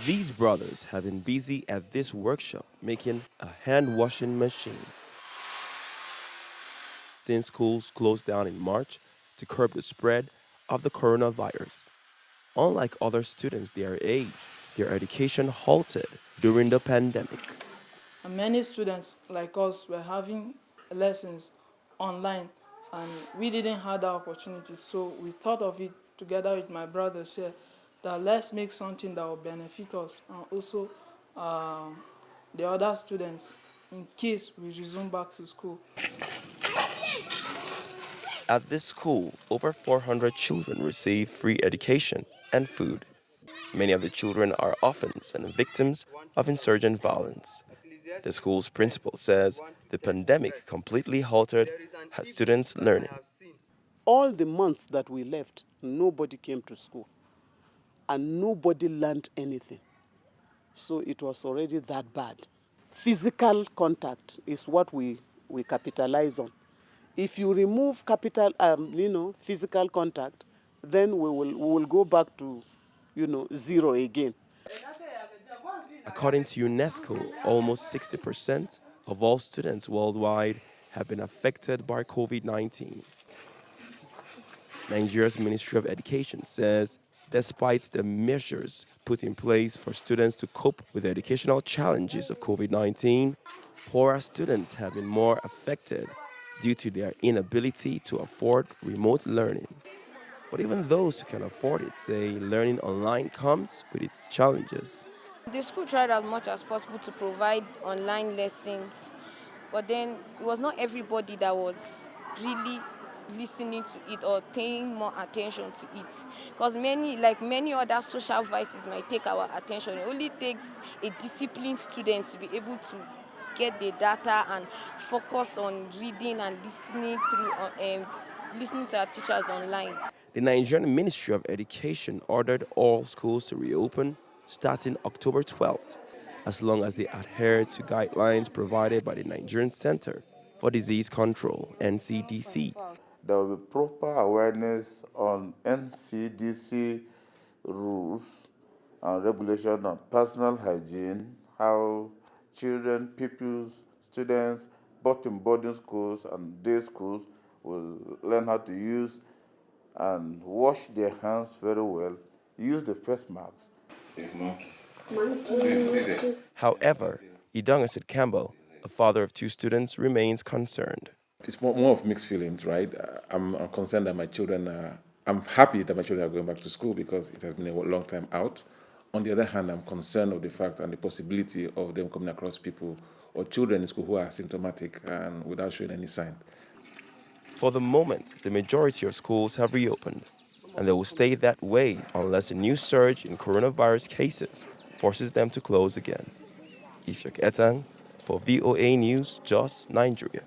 These brothers have been busy at this workshop making a hand washing machine since schools closed down in March to curb the spread of the coronavirus. Unlike other students their age, their education halted during the pandemic. And many students like us were having lessons online, and we didn't have that opportunity. So we thought of it together with my brothers here that let's make something that will benefit us and also the other students in case we resume back to school. At this school, over 400 children receive free education and food. Many of the children are orphans and victims of insurgent violence. The school's principal says the pandemic completely halted her students' learning. All the months that we left, nobody came to school and nobody learned anything. So it was already that bad. Physical contact is what we capitalize on. If you remove physical contact, then we will go back to, zero again. According to UNESCO, almost 60% of all students worldwide have been affected by COVID-19. Nigeria's Ministry of Education says despite the measures put in place for students to cope with the educational challenges of COVID-19, poorer students have been more affected due to their inability to afford remote learning. But even those who can afford it say learning online comes with its challenges. The school tried as much as possible to provide online lessons, but then it was not everybody that was really listening to it or paying more attention to it. Because many other social vices might take our attention. It only takes a disciplined student to be able to get the data and focus on reading and listening to our teachers online. The Nigerian Ministry of Education ordered all schools to reopen starting October 12th, as long as they adhere to guidelines provided by the Nigerian Center for Disease Control, NCDC. There will be proper awareness on NCDC rules and regulation on personal hygiene, how children, pupils, students, both in boarding schools and day schools, will learn how to use and wash their hands very well, use the face masks. However, Idongesit Campbell, a father of two students, remains concerned. It's more of mixed feelings, right? I'm concerned that my children I'm happy that my children are going back to school because it has been a long time out. On the other hand, I'm concerned of the fact and the possibility of them coming across people or children in school who are symptomatic and without showing any sign. For the moment, the majority of schools have reopened, and they will stay that way unless a new surge in coronavirus cases forces them to close again. Yepieng for VOA News, Jos, Nigeria.